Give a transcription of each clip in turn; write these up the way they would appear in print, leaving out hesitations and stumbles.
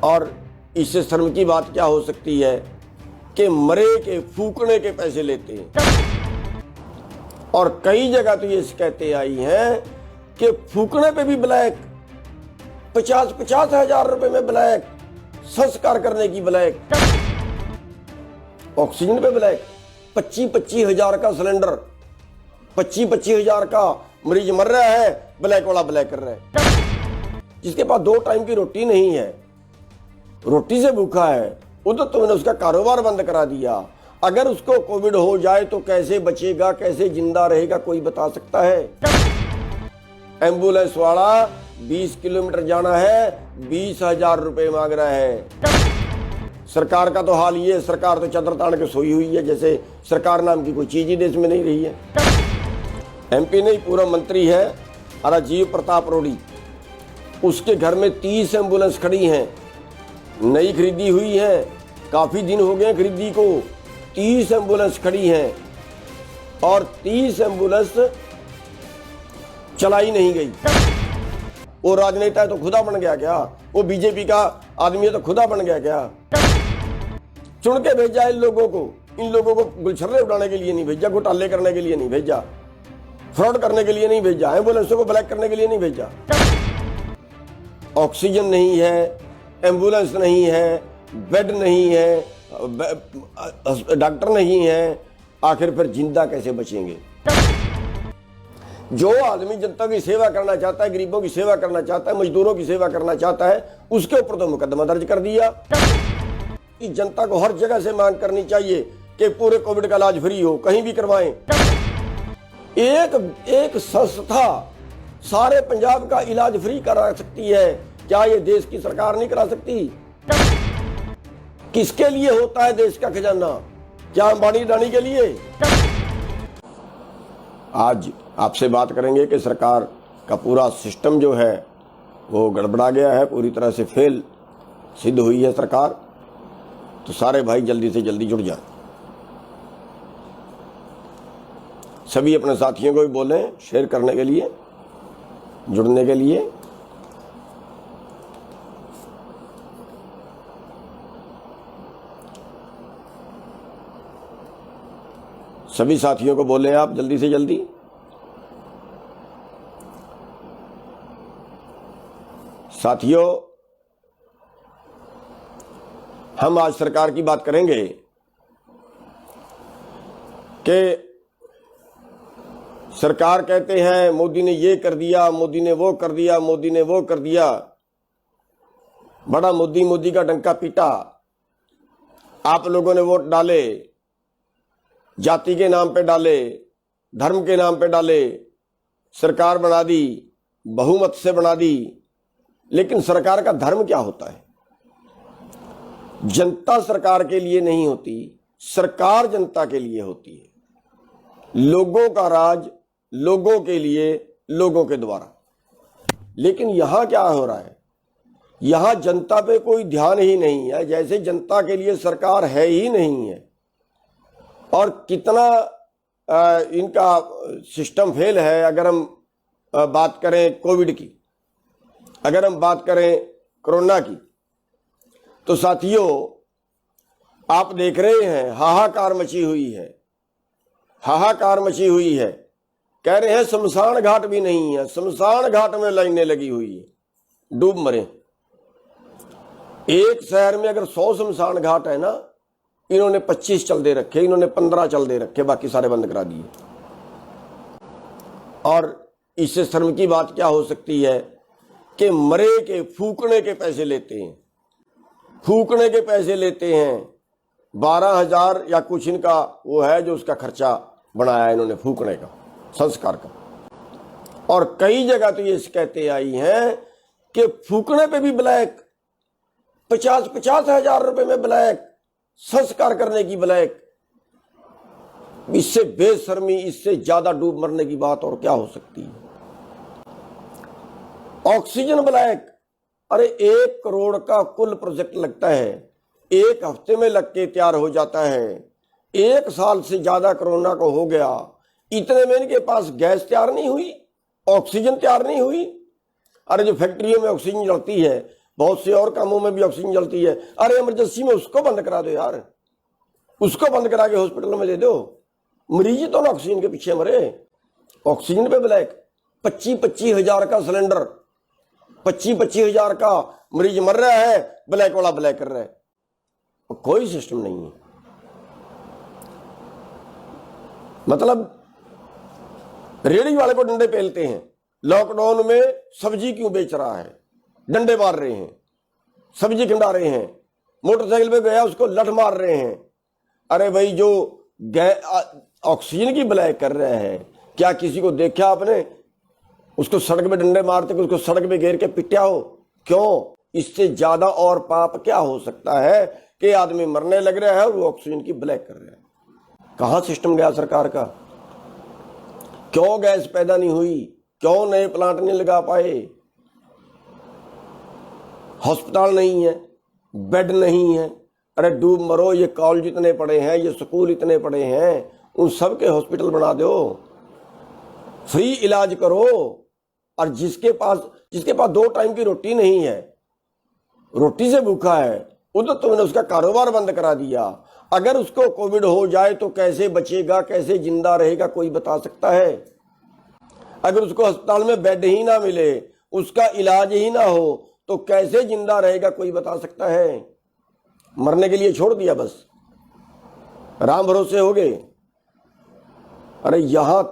और इससे शर्म की बात क्या हो सकती है कि मरे के फूकने के पैसे लेते हैं। और कई जगह तो ये शिकायतें आई हैं कि फूकने पे भी ब्लैक, 50-50 हजार रुपए में ब्लैक, संस्कार करने की ब्लैक, ऑक्सीजन पे ब्लैक, 25-25 हजार का सिलेंडर, 25-25 हजार का मरीज मर रहा है, ब्लैक वाला ब्लैक कर रहा है। जिसके पास 2 टाइम की रोटी नहीं है, रोटी से भूखा है, वो तो तुमने उसका कारोबार बंद करा दिया। अगर उसको कोविड हो जाए तो कैसे बचेगा, कैसे जिंदा रहेगा, कोई बता सकता है? एम्बुलेंस वाला 20 किलोमीटर जाना है, 20,000 रुपए मांग रहा है। सरकार का तो हाल ये, सरकार तो चदर तान के सोई हुई है, जैसे सरकार नाम की कोई चीज ही देश में नहीं रही है। एमपी नहीं, पूरा मंत्री है राजीव प्रताप रूडी, उसके घर में 30 एम्बुलेंस खड़ी हैं, नई खरीदी हुई है, काफी दिन हो गए खरीदी को। 30 एम्बुलेंस खड़ी हैं और 30 एम्बुलेंस चलाई नहीं गई। वो राजनेता है तो खुदा बन गया क्या? वो बीजेपी का आदमी है तो खुदा बन गया क्या? चुन के भेजा इन लोगों को गुलछर्रे उड़ाने के लिए नहीं भेजा, घोटाले करने के लिए नहीं भेजा, फ्रॉड करने के लिए नहीं भेजा, एम्बुलेंसों को ब्लैक करने के लिए नहीं भेजा। ऑक्सीजन नहीं है, एम्बुलेंस नहीं है, बेड नहीं है, डॉक्टर नहीं है, आखिर फिर जिंदा कैसे बचेंगे? जो आदमी जनता की सेवा करना चाहता है, गरीबों की सेवा करना चाहता है, मजदूरों की सेवा करना चाहता है, उसके ऊपर तो मुकदमा दर्ज कर दिया। इस जनता को हर जगह से मांग करनी चाहिए कि पूरे कोविड का इलाज फ्री हो, कहीं भी करवाएं। एक संस्था सारे पंजाब का इलाज फ्री करा सकती है, क्या ये देश की सरकार नहीं करा सकती? किसके लिए होता है देश का खजाना? क्या अंबानी अडानी के लिए? आज आपसे बात करेंगे कि सरकार का पूरा सिस्टम जो है वो गड़बड़ा गया है, पूरी तरह से फेल सिद्ध हुई है सरकार। तो सारे भाई जल्दी से जल्दी जुड़ जाएं। सभी अपने साथियों को भी बोलें शेयर करने के लिए, जुड़ने के लिए। सभी साथियों को बोलें आप जल्दी से जल्दी। साथियों, हम आज सरकार की बात करेंगे कि सरकार कहते हैं मोदी ने ये कर दिया, मोदी ने वो कर दिया, मोदी ने वो कर दिया, बड़ा मोदी का डंका पीटा। आप लोगों ने वोट डाले, जाति के नाम पे डाले, धर्म के नाम पे डाले, सरकार बना दी, बहुमत से बना दी। लेकिन सरकार का धर्म क्या होता है? जनता सरकार के लिए नहीं होती, सरकार जनता के लिए होती है। लोगों का राज लोगों के लिए, लोगों के द्वारा। लेकिन यहां क्या हो रहा है? यहां जनता पे कोई ध्यान ही नहीं है, जैसे जनता के लिए सरकार है ही नहीं है। और कितना इनका सिस्टम फेल है। अगर हम बात करें कोविड की, अगर हम बात करें कोरोना की, तो साथियों आप देख रहे हैं हाहाकार मची हुई है, हाहाकार मची हुई है। कह रहे हैं शमशान घाट भी नहीं है, शमशान घाट में लाइनें लगी हुई है, डूब मरे। एक शहर में अगर 100 शमशान घाट है ना, इन्होंने 25 चल दे रखे, इन्होंने 15 चल दे रखे, बाकी सारे बंद करा दिए। और इससे शर्म की बात क्या हो सकती है कि मरे के फूकने के पैसे लेते हैं, फूकने के पैसे लेते हैं। 12,000 या कुछ इनका वो है जो उसका खर्चा बनाया इन्होंने फूकने का, संस्कार का। और कई जगह तो ये शिकायतें आई हैं कि फूकने पे भी ब्लैक, 50-50 हजार रुपए में ब्लैक, संस्कार करने की ब्लैक। इससे बेशर्मी, इससे ज्यादा डूब मरने की बात और क्या हो सकती है? Oxygen black. अरे 1 करोड़ का कुल प्रोजेक्ट लगता है, 1 हफ्ते में लग के तैयार हो जाता है। 1 साल से ज्यादा कोरोना को हो गया, इतने में इनके पास गैस तैयार नहीं हुई, ऑक्सीजन तैयार नहीं हुई। अरे जो फैक्ट्रियों में ऑक्सीजन जलती है बहुत से और कामों में भी ऑक्सीजन जलती है। अरे इमरजेंसी में उसको बंद करा दो यार, उसको बंद करा के हॉस्पिटल में दे दो। मरीज तो ना ऑक्सीजन के पीछे मरे। ऑक्सीजन पे ब्लैक 25-25 हजार का सिलेंडर, 25-25 हजार का मरीज मर रहा है, ब्लैक वाला ब्लैक कर रहा है। कोई सिस्टम नहीं है। मतलब रेहड़ी वाले को डंडे पेलते हैं, लॉकडाउन में सब्जी क्यों बेच रहा है, डंडे मार रहे हैं, सब्जी खिंडा रहे हैं, मोटरसाइकिल पे गया उसको लठ मार रहे हैं। अरे भाई जो ऑक्सीजन की ब्लैक कर रहे हैं, क्या किसी को देखा आपने उसको सड़क पे डंडे मारते कि उसको सड़क पे घेर के पिटा हो? क्यों? इससे ज्यादा और पाप क्या हो सकता है कि आदमी मरने लग रहा है और वो ऑक्सीजन की ब्लैक कर रहा है। कहां सिस्टम गया सरकार का? क्यों गैस पैदा नहीं हुई? क्यों नए प्लांट नहीं लगा पाए? हॉस्पिटल नहीं है, बेड नहीं है। अरे डूब मरो, ये कॉलेज इतने पड़े हैं, ये स्कूल इतने पड़े हैं, उन सब के हॉस्पिटल बना दो, फ्री इलाज करो। और जिसके पास 2 टाइम की रोटी नहीं है, रोटी से भूखा है, वो तो तुमने उसका कारोबार बंद करा दिया। अगर उसको कोविड हो जाए तो कैसे बचेगा, कैसे जिंदा रहेगा, कोई बता सकता है? अगर उसको अस्पताल में बेड ही ना मिले, उसका इलाज ही ना हो, तो कैसे जिंदा रहेगा, कोई बता सकता है? मरने के लिए छोड़ दिया, बस राम भरोसे हो गए। अरे यहां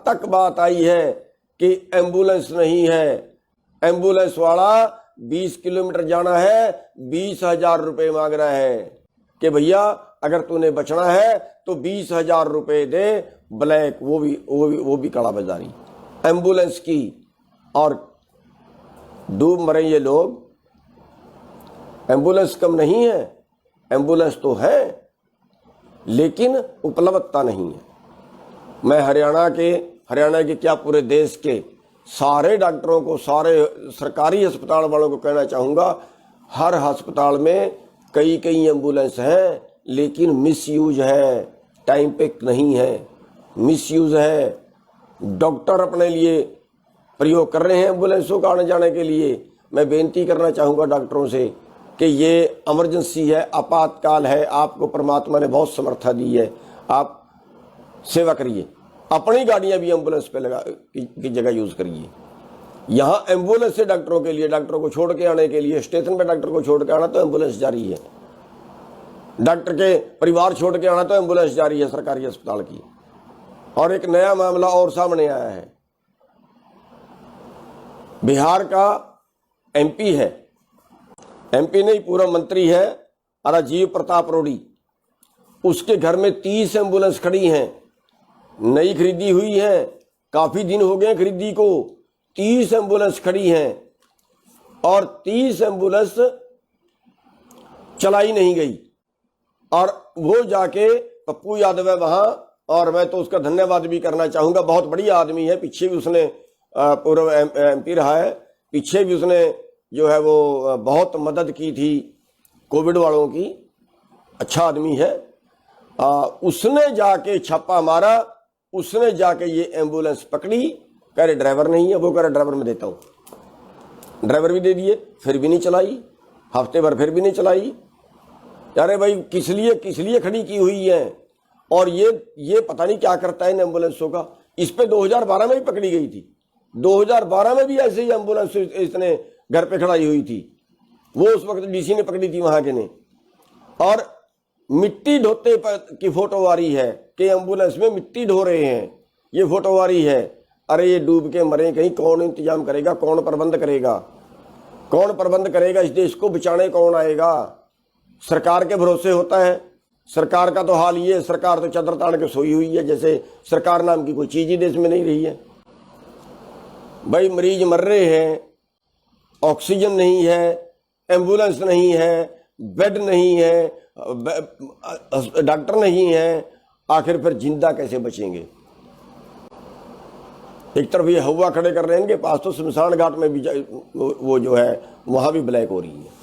तक बात आई है कि एम्बुलेंस नहीं है। एम्बुलेंस वाला 20 किलोमीटर जाना है, 20,000 रुपए मांग रहा है कि भैया अगर तूने बचना है तो 20,000 रुपए दे। ब्लैक, वो भी काला बाजारी एम्बुलेंस की। और डूब मरे ये लोग। एम्बुलेंस कम नहीं है, एम्बुलेंस तो है, लेकिन उपलब्धता नहीं है। मैं हरियाणा के क्या पूरे देश के सारे डॉक्टरों को, सारे सरकारी अस्पताल वालों को कहना चाहूँगा, हर अस्पताल में कई एम्बुलेंस है, लेकिन मिसयूज है, टाइम पे नहीं है, मिसयूज है। डॉक्टर अपने लिए प्रयोग कर रहे हैं एम्बुलेंसों का आने जाने के लिए। मैं बेनती करना चाहूँगा डॉक्टरों से कि ये इमरजेंसी है, आपातकाल है, आपको परमात्मा ने बहुत समर्था दी है, आप सेवा करिए, अपनी गाड़ियां भी एम्बुलेंस पे लगा की जगह यूज करिए। यहाँ एम्बुलेंस से डॉक्टरों के लिए, डॉक्टरों को छोड़ के आने के लिए, स्टेशन पे डॉक्टर को छोड़ के आना तो एम्बुलेंस जारी है, डॉक्टर के परिवार छोड़ के आना तो एम्बुलेंस जारी है सरकारी अस्पताल की। और एक नया मामला और सामने आया है। बिहार का एमपी है, एमपी नहीं पूरा मंत्री है, राजीव प्रताप रूडी। उसके घर में 30 एम्बुलेंस खड़ी हैं, नई खरीदी हुई है, काफी दिन हो गए खरीदी को। 30 एम्बुलेंस खड़ी हैं और 30 एम्बुलेंस चलाई नहीं गई। और वो जाके पप्पू यादव है वहां, और मैं तो उसका धन्यवाद भी करना चाहूंगा, बहुत बढ़िया आदमी है। पीछे भी उसने पूर्व एमपी रहा है, पीछे भी उसने जो है वो बहुत मदद की थी कोविड वालों की, अच्छा आदमी है। उसने जाके छापा मारा, उसने जाके ये एम्बुलेंस पकड़ी। कह रहे ड्राइवर नहीं है, वो कह रहे ड्राइवर में देता हूं। ड्राइवर भी दे दिए, फिर भी नहीं चलाई, हफ्ते भर फिर भी नहीं चलाई। अरे भाई किस लिए खड़ी की हुई है? और ये पता नहीं क्या करता है इन एम्बुलेंसों का। इस पे 2012 में भी पकड़ी गई थी, 2012 में भी ऐसे ही एम्बुलेंस इसने घर पे खड़ाई हुई थी, वो उस वक्त डीसी ने पकड़ी थी वहां के ने। और मिट्टी ढोते की फोटो आ रही है कि एम्बुलेंस में मिट्टी ढो रहे हैं, ये फोटो आ रही है। अरे ये डूब के मरे कहीं, कौन इंतजाम करेगा, कौन प्रबंध करेगा, कौन प्रबंध करेगा? इस देश को बचाने कौन आएगा? सरकार के भरोसे होता है। सरकार का तो हाल ये, सरकार तो चदर ताड़ के सोई हुई है, जैसे सरकार नाम की कोई चीज ही देश में नहीं रही है। भाई मरीज मर रहे हैं, ऑक्सीजन नहीं है, एम्बुलेंस नहीं है, बेड नहीं है, डॉक्टर नहीं है, आखिर फिर जिंदा कैसे बचेंगे? एक तरफ ये हवा खड़े कर रहे हैं इनके पास, तो शमशान घाट में भी वो जो है वहां भी ब्लैक हो रही है।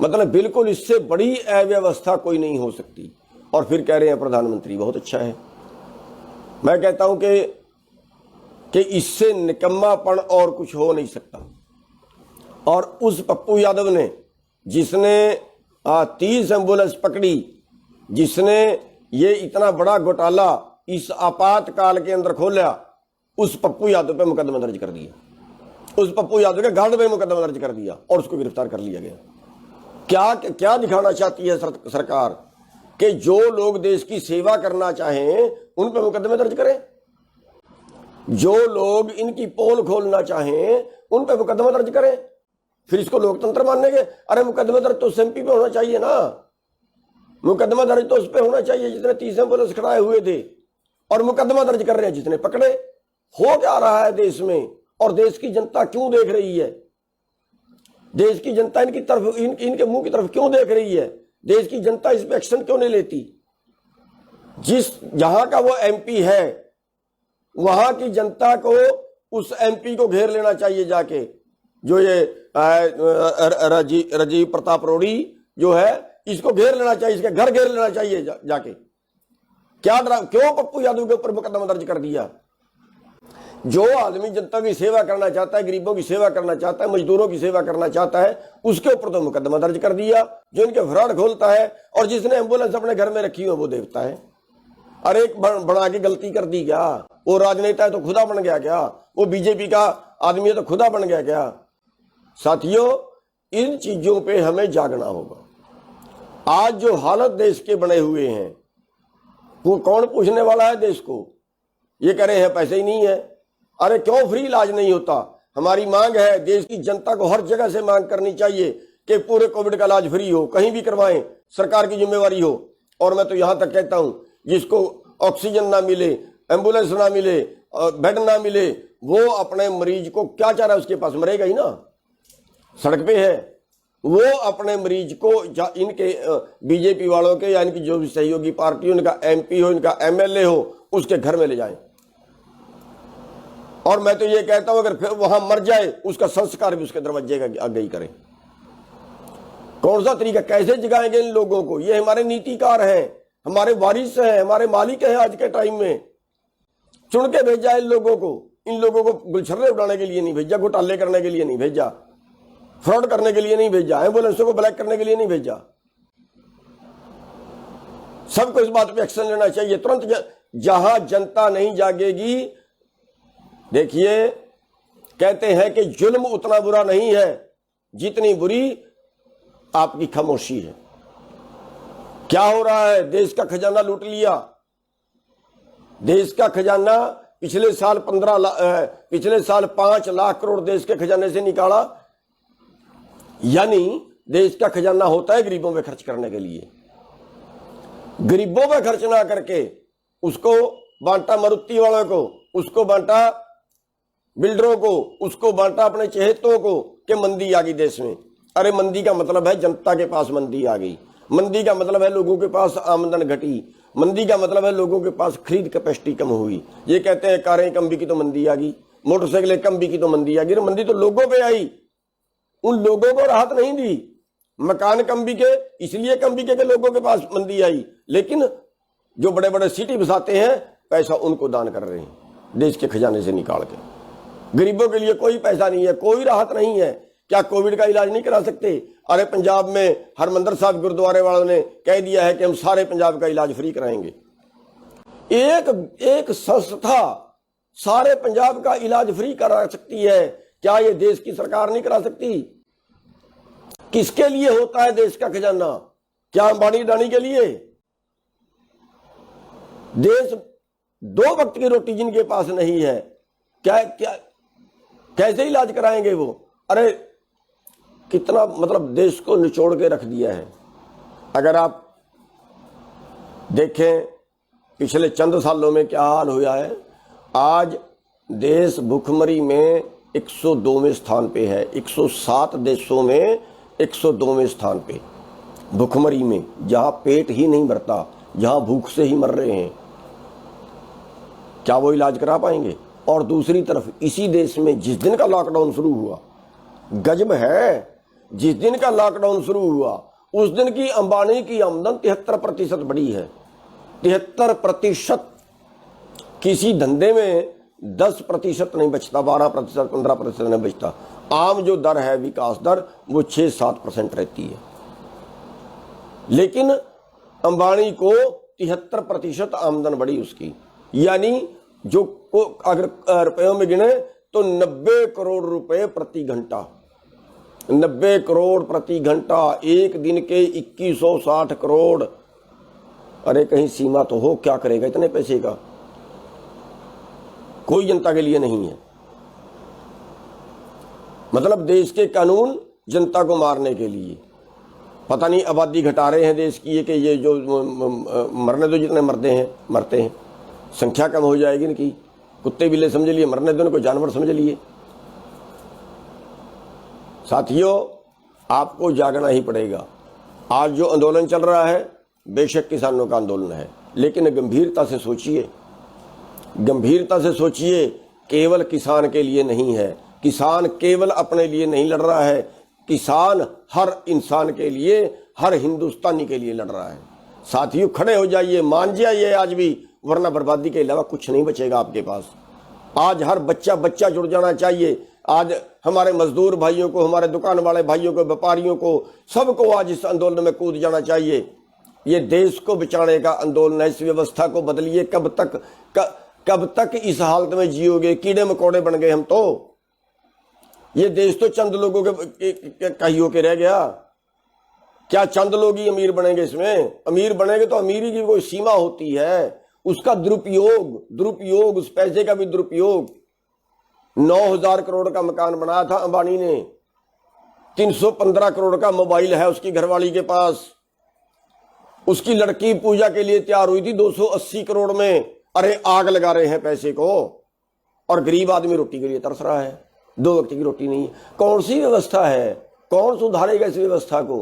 मतलब बिल्कुल इससे बड़ी अव्यवस्था कोई नहीं हो सकती। और फिर कह रहे हैं प्रधानमंत्री बहुत अच्छा है। मैं कहता हूं कि इससे निकम्मापन और कुछ हो नहीं सकता। और उस पप्पू यादव ने जिसने 30 एम्बुलेंस पकड़ी, जिसने ये इतना बड़ा घोटाला इस आपातकाल के अंदर खोला, उस पप्पू यादव पे मुकदमा दर्ज कर दिया, उस पप्पू यादव के गार्ड पे मुकदमा दर्ज कर दिया और उसको गिरफ्तार कर लिया गया। क्या क्या दिखाना चाहती है सरकार कि जो लोग देश की सेवा करना चाहें उन पे मुकदमे दर्ज करें, जो लोग इनकी पोल खोलना चाहें उन पे मुकदमा दर्ज करें, फिर इसको लोकतंत्र मानने के? अरे मुकदमा दर्ज तो एमपी पे होना चाहिए ना, मुकदमा दर्ज तो उस पे होना चाहिए जिसने 30 एम्बुलेंस खड़ाए हुए थे, और मुकदमा दर्ज कर रहे हैं जिसने पकड़े। हो क्या रहा है देश में, और देश की जनता क्यों देख रही है? देश की जनता इनकी तरफ, इनके मुंह की तरफ क्यों देख रही है? देश की जनता इस पे एक्शन क्यों नहीं लेती? जिस जहां का वो एमपी है वहां की जनता को उस एमपी को घेर लेना चाहिए जाके, जो ये राजीव प्रताप रूडी जो है इसको घेर लेना चाहिए, इसके घर घेर लेना चाहिए जाके। क्या क्यों पप्पू यादव के ऊपर मुकदमा दर्ज कर दिया? जो आदमी जनता की सेवा करना चाहता है, गरीबों की सेवा करना चाहता है, मजदूरों की सेवा करना चाहता है, उसके ऊपर तो मुकदमा दर्ज कर दिया। जो इनके फ्रॉड खोलता है और जिसने एम्बुलेंस अपने घर में रखी है वो देवता है। अरे एक बना के गलती कर दी क्या? वो राजनेता है तो खुदा बन गया क्या? वो बीजेपी का आदमी है तो खुदा बन गया क्या? साथियों, इन चीजों पे हमें जागना होगा। आज जो हालत देश के बने हुए हैं वो कौन पूछने वाला है देश को? ये कह रहे हैं पैसे ही नहीं है। अरे क्यों फ्री इलाज नहीं होता? हमारी मांग है, देश की जनता को हर जगह से मांग करनी चाहिए कि पूरे कोविड का इलाज फ्री हो, कहीं भी करवाएं, सरकार की जिम्मेवारी हो। और मैं तो यहां तक कहता हूं जिसको ऑक्सीजन ना मिले, एम्बुलेंस ना मिले, बेड ना मिले, वो अपने मरीज को क्या चाह रहा है? उसके पास मरेगा ही ना, सड़क पे है। वो अपने मरीज को इनके बीजेपी वालों के या इनकी जो भी सहयोगी पार्टी हो, इनका एमपी हो, इनका एमएलए हो, उसके घर में ले जाएं। और मैं तो ये कहता हूं अगर फिर वहां मर जाए उसका संस्कार भी उसके दरवाजे का आगे ही करें। कौन सा तरीका, कैसे जगाएंगे इन लोगों को? ये हमारे नीतिकार हैं, हमारे वारिस हैं, हमारे मालिक हैं। आज के टाइम में चुन के भेजा इन लोगों को। इन लोगों को गुलछर्रे उड़ाने के लिए नहीं भेजा, घोटाले करने के लिए नहीं भेजा, फ्रॉड करने के लिए नहीं भेजा, एम्बुलेंसों को ब्लैक करने के लिए नहीं भेजा। सबको इस बात पे एक्शन लेना चाहिए तुरंत। जहां जनता नहीं जागेगी, देखिए कहते हैं कि जुल्म उतना बुरा नहीं है जितनी बुरी आपकी खामोशी है। क्या हो रहा है? देश का खजाना लूट लिया। देश का खजाना पिछले साल 5 लाख करोड़ देश के खजाने से निकाला। यानी देश का खजाना होता है गरीबों पे खर्च करने के लिए। गरीबों पे खर्च ना करके उसको बांटा मारुति वालों को, उसको बांटा बिल्डरों को, उसको बांटा अपने चहेतों को कि मंदी आ गई देश में। अरे मंदी का मतलब है जनता के पास मंदी आ गई। मंदी का मतलब है लोगों के पास आमदन घटी। मंदी का मतलब है लोगों के पास खरीद कैपेसिटी कम हुई। ये कहते हैं कारें कम बिकी तो मंदी आ गई, मोटरसाइकिलें कम बिकी तो मंदी आ गई। मंदी तो लोगों पे आई, उन लोगों को राहत नहीं दी। मकान कम बिके इसलिए कम बिके कि लोगों के पास मंदी आई, लेकिन जो बड़े बड़े सिटी बसाते हैं पैसा उनको दान कर रहे हैं देश के खजाने से निकाल के। गरीबों के लिए कोई पैसा नहीं है, कोई राहत नहीं है। क्या कोविड का इलाज नहीं करा सकते? अरे पंजाब में हरमंदर साहब गुरुद्वारे वालों ने कह दिया है कि हम सारे पंजाब का इलाज फ्री कराएंगे। एक संस्था सारे पंजाब का इलाज फ्री करा सकती है, क्या ये देश की सरकार नहीं करा सकती? किसके लिए होता है देश का खजाना? क्या अंबानी अडानी के लिए? देश 2 वक्त की रोटी जिनके पास नहीं है, क्या कैसे इलाज कराएंगे वो? अरे कितना मतलब देश को निचोड़ के रख दिया है। अगर आप देखें पिछले चंद सालों में क्या हाल हुआ है। आज देश भुखमरी में 102वें स्थान पे है। 107 देशों में 102वें स्थान पे भुखमरी में, जहां पेट ही नहीं भरता, जहां भूख से ही मर रहे हैं। क्या वो इलाज करा पाएंगे? और दूसरी तरफ इसी देश में जिस दिन का लॉकडाउन शुरू हुआ, गजब है, जिस दिन का लॉकडाउन शुरू हुआ उस दिन की अंबानी की आमदन 73% बढ़ी है। 73%। किसी धंधे में 10% नहीं बचता, 12%, 15% नहीं बचता। आम जो दर है विकास दर वो 6-7% रहती है, लेकिन अंबानी को 73% आमदन बढ़ी उसकी, यानी जो को अगर रुपयों में गिने तो 90 करोड़ रुपए प्रति घंटा, 90 करोड़ प्रति घंटा, एक दिन के 2160 करोड़। अरे कहीं सीमा तो हो, क्या करेगा इतने पैसे का? कोई जनता के लिए नहीं है। मतलब देश के कानून जनता को मारने के लिए। पता नहीं आबादी घटा रहे हैं देश की, कि ये जो मरने दो, जितने मरते हैं संख्या कम हो जाएगी इनकी। कुत्ते बिल्ले समझ लिए, मरने दो इनको, जानवर समझ लिए। साथियों, आपको जागना ही पड़ेगा। आज जो आंदोलन चल रहा है बेशक किसानों का आंदोलन है, लेकिन गंभीरता से सोचिए, गंभीरता से सोचिए। केवल किसान के लिए नहीं है, किसान केवल अपने लिए नहीं लड़ रहा है, किसान हर इंसान के लिए, हर हिंदुस्तानी के लिए लड़ रहा है। साथियों, खड़े हो जाइए, मान जाइए आज भी, वरना बर्बादी के अलावा कुछ नहीं बचेगा आपके पास। आज हर बच्चा जुड़ जाना चाहिए। आज हमारे मजदूर भाइयों को, हमारे दुकान वाले भाइयों को, व्यापारियों को, सबको आज इस आंदोलन में कूद जाना चाहिए। ये देश को बचाने का आंदोलन है। इस व्यवस्था को बदलिए। कब तक इस हालत में जियोगे? कीड़े मकोड़े बन गए हम तो। ये देश तो चंद लोगों के कहियों के रह गया। क्या चंद लोग ही अमीर बनेंगे इसमें? अमीर बनेंगे तो अमीरी की कोई सीमा होती है, उसका दुरुपयोग, उस पैसे का भी दुरुपयोग। 9,000 करोड़ का मकान बनाया था अंबानी ने, 315 करोड़ का मोबाइल है उसकी घरवाली के पास। उसकी लड़की पूजा के लिए तैयार हुई थी 280 करोड़ में। अरे आग लगा रहे हैं पैसे को, और गरीब आदमी रोटी के लिए तरस रहा है। 2 वक्त की रोटी नहीं है। कौन सी व्यवस्था है? कौन सुधारेगा इस व्यवस्था को?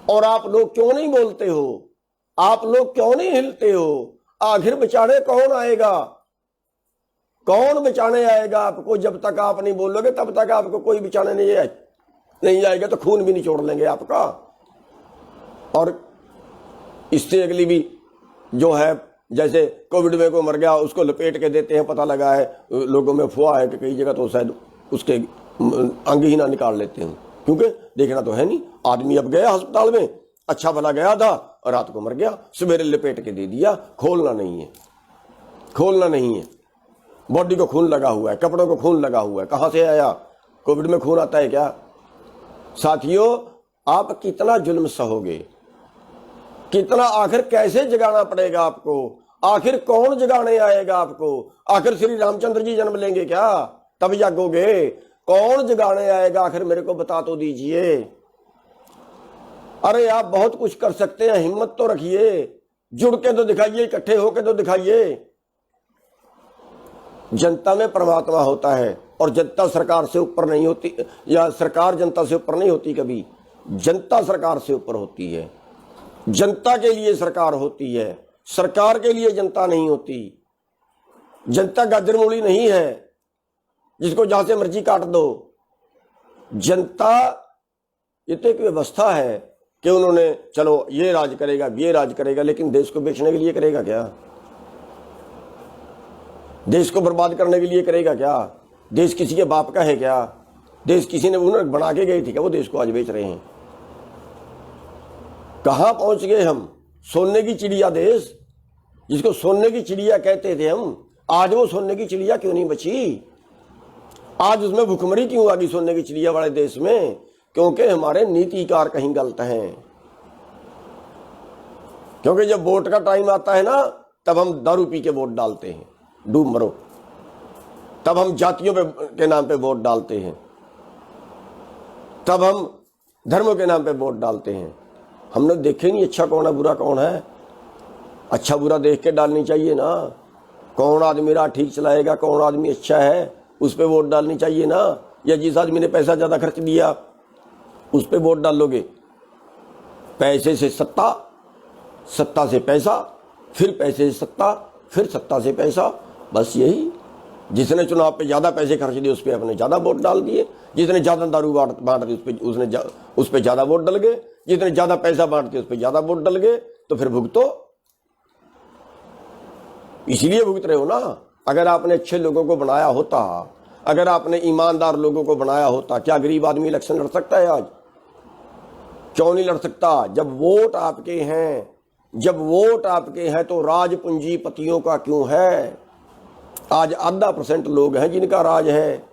और आप लोग क्यों नहीं बोलते हो? आप लोग क्यों नहीं हिलते हो? आखिर बचाने कौन आएगा? कौन बचाने आएगा आपको? जब तक आप नहीं बोलोगे तब तक आपको कोई बचाने नहीं आएगा, तो खून भी निचोड़ लेंगे आपका। और इससे अगली भी जो है, जैसे कोविड में कोई मर गया उसको लपेट के देते हैं, पता लगा है लोगों में अफवाह है कि कई जगह तो शायद उसके अंग ही ना निकाल लेते हैं, क्योंकि देखना तो है नहीं। आदमी अब गया अस्पताल में, अच्छा भला गया था और रात को मर गया, सवेरे लपेट के दे दिया। खोलना नहीं है। बॉडी को खून लगा हुआ है, कपड़ों को खून लगा हुआ है, कहां से आया? कोविड में खून आता है क्या? साथियों, आप कितना जुल्म सहोगे? कितना? आखिर कैसे जगाना पड़ेगा आपको? आखिर कौन जगाने आएगा आपको? आखिर श्री रामचंद्र जी जन्म लेंगे क्या तब जागोगे? कौन जगाने आएगा आखिर? मेरे को बता तो दीजिए। अरे आप बहुत कुछ कर सकते हैं, हिम्मत तो रखिए, जुड़ के तो दिखाइए, इकट्ठे होके तो दिखाइए। जनता में परमात्मा होता है, और जनता सरकार से ऊपर नहीं होती, या सरकार जनता से ऊपर नहीं होती कभी। जनता सरकार से ऊपर होती है। जनता के लिए सरकार होती है, सरकार के लिए जनता नहीं होती। जनता गाजर मूली नहीं है जिसको जहां से मर्जी काट दो। जनता ये तो एक व्यवस्था है कि उन्होंने, चलो ये राज करेगा, लेकिन देश को बेचने के लिए करेगा क्या? देश को बर्बाद करने के लिए करेगा क्या? देश किसी के बाप का है क्या? देश किसी ने उन्होंने बना के गए थे क्या? वो देश को आज बेच रहे हैं। कहां पहुंच गए हम? सोने की चिड़िया देश, जिसको सोने की चिड़िया कहते थे हम, आज वो सोने की चिड़िया क्यों नहीं बची? आज उसमें भुखमरी क्यों आ गई सोने की चिड़िया वाले देश में? क्योंकि हमारे नीतिकार कहीं गलत हैं। क्योंकि जब वोट का टाइम आता है ना, तब हम दारू पी के वोट डालते हैं, डूब मरो। तब हम जातियों के नाम पे वोट डालते हैं, तब हम धर्मों के नाम पे वोट डालते हैं। हमने देखे नहीं अच्छा कौन है, बुरा कौन है। अच्छा बुरा देख के डालनी चाहिए ना। कौन आदमी राह ठीक चलाएगा, कौन आदमी अच्छा है, उस पर वोट डालनी चाहिए ना। या जिस आदमी ने पैसा ज्यादा खर्च दिया उस पर वोट डालोगे? पैसे से सत्ता, सत्ता से पैसा, फिर पैसे से सत्ता, फिर सत्ता से पैसा, बस यही। जिसने चुनाव पे ज्यादा पैसे खर्च दिए उस पर अपने ज्यादा वोट डाल दिए, जिसने ज्यादा दारू बांट दी उस पर ज्यादा वोट डल गए, जितने ज्यादा पैसा बांटते उस पर ज्यादा वोट डल गए। तो फिर भुगतो, इसलिए भुगत रहे हो ना। अगर आपने अच्छे लोगों को बनाया होता, अगर आपने ईमानदार लोगों को बनाया होता, क्या गरीब आदमी इलेक्शन लड़ सकता है आज? क्यों नहीं लड़ सकता? जब वोट आपके हैं, जब वोट आपके हैं तो राज पूंजीपतियों का क्यों है? आज 0.5% लोग हैं जिनका राज है।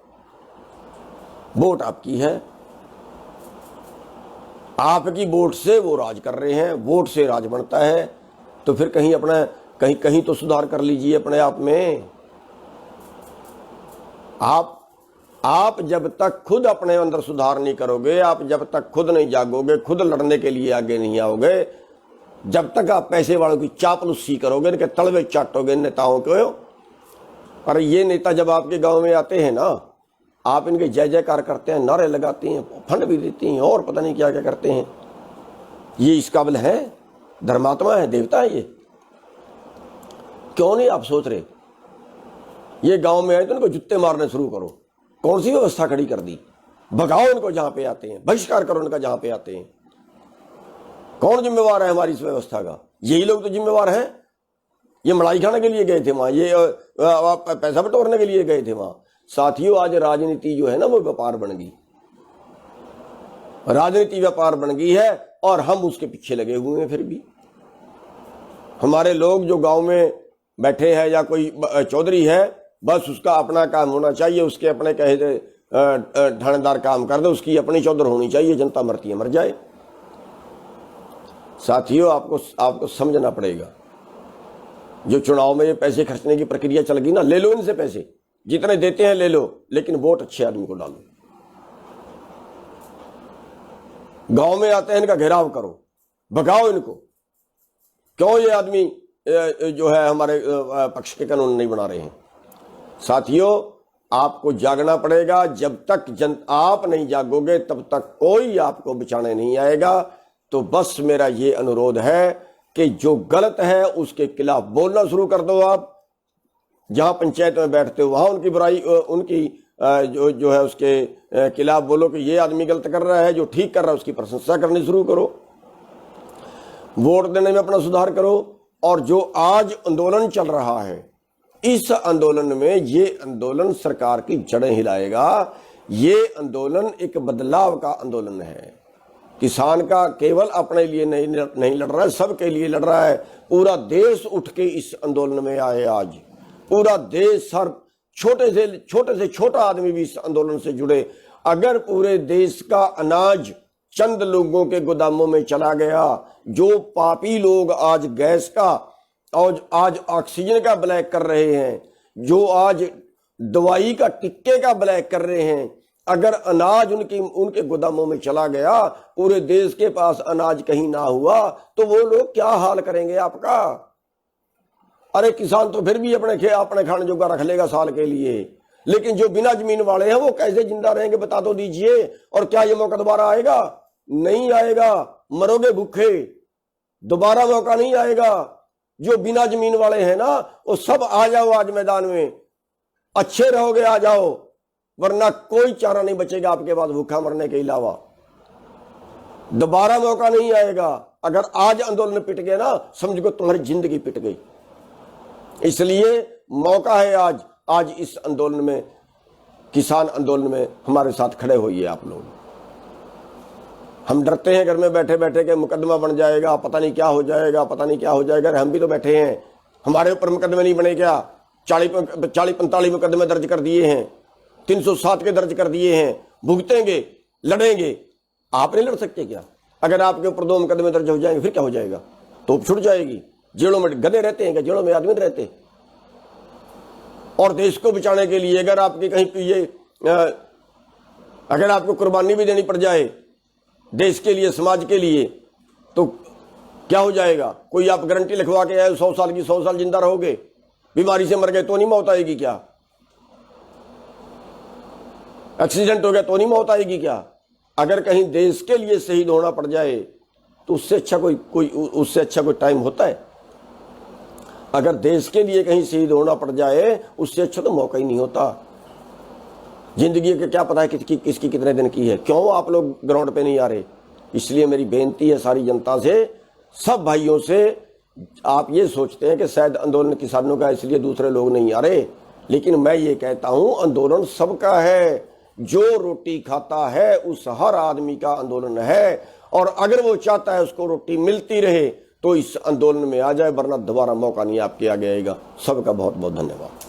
वोट आपकी है, आपकी वोट से वो राज कर रहे हैं, वोट से राज बनता है। तो फिर कहीं अपना कहीं तो सुधार कर लीजिए अपने आप में। आप जब तक खुद अपने अंदर सुधार नहीं करोगे, आप जब तक खुद नहीं जागोगे, खुद लड़ने के लिए आगे नहीं आओगे, जब तक आप पैसे वालों की चापलूसी करोगे, इनके तलवे चाटोगे नेताओं को। और ये नेता जब आपके गांव में आते हैं ना, आप इनके जय जयकार करते हैं, नारे लगाते हैं, फंड भी देती हैं और पता नहीं क्या क्या करते हैं। ये इस काबिल है? धर्मात्मा है, देवता है ये? क्यों नहीं आप सोच रहे? ये गांव में आए तो इनको जुत्ते मारने शुरू करो। कौन सी व्यवस्था खड़ी कर दी? भगाओ उनको जहां पे आते हैं, बहिष्कार करो उनका जहां पे आते हैं। कौन जिम्मेवार है हमारी इस व्यवस्था का? यही लोग तो जिम्मेवार हैं। ये मलाई खाने के लिए गए थे वहां, ये पैसा बटोरने के लिए गए थे वहां। साथियों, आज राजनीति जो है ना वो व्यापार बन गई, राजनीति व्यापार बन गई है और हम उसके पीछे लगे हुए हैं। फिर भी हमारे लोग जो गांव में बैठे हैं या कोई चौधरी है, बस उसका अपना काम होना चाहिए, उसके अपने कहे थानेदार काम कर दे, उसकी अपनी चौधर होनी चाहिए, जनता मरती है मर जाए। साथियों, आपको समझना पड़ेगा, जो चुनाव में ये पैसे खर्चने की प्रक्रिया चल गई ना, ले लो इनसे पैसे, जितने देते हैं ले लो, लेकिन वोट अच्छे आदमी को डालो। गांव में आते हैं, इनका घेराव करो, भगाओ इनको। क्यों ये आदमी जो है हमारे पक्ष के कानून नहीं बना रहे हैं? साथियों, आपको जागना पड़ेगा। जब तक आप नहीं जागोगे तब तक कोई आपको बचाने नहीं आएगा। तो बस मेरा ये अनुरोध है कि जो गलत है उसके खिलाफ बोलना शुरू कर दो। आप जहां पंचायत में बैठते हो वहां उनकी बुराई, उनकी जो है उसके खिलाफ बोलो कि ये आदमी गलत कर रहा है, जो ठीक कर रहा है उसकी प्रशंसा करनी शुरू करो। वोट देने में अपना सुधार करो। और जो आज आंदोलन चल रहा है, इस आंदोलन में, ये आंदोलन सरकार की जड़ें हिलाएगा। ये आंदोलन एक बदलाव का आंदोलन है। किसान का केवल अपने लिए नहीं लड़ रहा है, सबके लिए लड़ रहा है। पूरा देश उठ के इस आंदोलन में आए। आज पूरा देश, हर छोटे से छोटा आदमी भी इस आंदोलन से जुड़े। अगर पूरे देश का अनाज चंद लोगों के गोदामों में चला गया, जो पापी लोग आज गैस का और आज ऑक्सीजन का ब्लैक कर रहे हैं, जो आज दवाई का टिक्के का ब्लैक कर रहे हैं, अगर अनाज उनके गोदामों में चला गया, पूरे देश के पास अनाज कहीं ना हुआ, तो वो लोग क्या हाल करेंगे आपका? अरे किसान तो फिर भी अपने खाने जोगा रख लेगा साल के लिए, लेकिन जो बिना जमीन वाले हैं वो कैसे जिंदा रहेंगे बता तो दीजिए। और क्या ये मौका दोबारा आएगा? नहीं आएगा, मरोगे भूखे, दोबारा मौका नहीं आएगा। जो बिना जमीन वाले हैं ना, वो सब आ जाओ आज मैदान में, अच्छे रहोगे आ जाओ, वरना कोई चारा नहीं बचेगा आपके पास भूखा मरने के अलावा। दोबारा मौका नहीं आएगा। अगर आज आंदोलन पिट गए ना, समझो तुम्हारी जिंदगी पिट गई। इसलिए मौका है आज इस आंदोलन में, किसान आंदोलन में हमारे साथ खड़े होइए आप लोग। हम डरते हैं घर में बैठे बैठे के मुकदमा बन जाएगा, पता नहीं क्या हो जाएगा, पता नहीं क्या हो जाएगा। हम भी तो बैठे हैं, हमारे ऊपर मुकदमे नहीं बने क्या? 40-45 मुकदमे दर्ज कर दिए हैं, 307 के दर्ज कर दिए हैं। भुगतेंगे, लड़ेंगे। आप नहीं लड़ सकते क्या? अगर आपके ऊपर 2 मुकदमे दर्ज हो जाएंगे फिर क्या हो जाएगा? तोप छुट जाएगी। जेलों में गधे रहते हैं क्या? जेलों में आदमी रहते। और देश को बचाने के लिए अगर आपके कहीं ये अगर आपको कुर्बानी भी देनी पड़ जाए देश के लिए, समाज के लिए, तो क्या हो जाएगा? कोई आप गारंटी लिखवा के आए 100 साल की, 100 साल जिंदा रहोगे? बीमारी से मर गए तो नहीं मौत आएगी क्या? एक्सीडेंट हो गया तो नहीं मौत आएगी क्या? अगर कहीं देश के लिए शहीद होना पड़ जाए तो उससे अच्छा कोई टाइम होता है? अगर देश के लिए कहीं शहीद होना पड़ जाए उससे अच्छा तो मौका ही नहीं होता। जिंदगी का क्या पता है किसकी कितने दिन की है। क्यों आप लोग ग्राउंड पे नहीं आ रहे? इसलिए मेरी बेनती है सारी जनता से, सब भाइयों से। आप ये सोचते हैं कि शायद आंदोलन किसानों का इसलिए दूसरे लोग नहीं आ रहे, लेकिन मैं ये कहता हूं आंदोलन सबका है, जो रोटी खाता है उस हर आदमी का आंदोलन है, और अगर वो चाहता है उसको रोटी मिलती रहे तो इस आंदोलन में आ जाए, वरना दोबारा मौका नहीं आपके आगे आएगा। सबका बहुत बहुत धन्यवाद।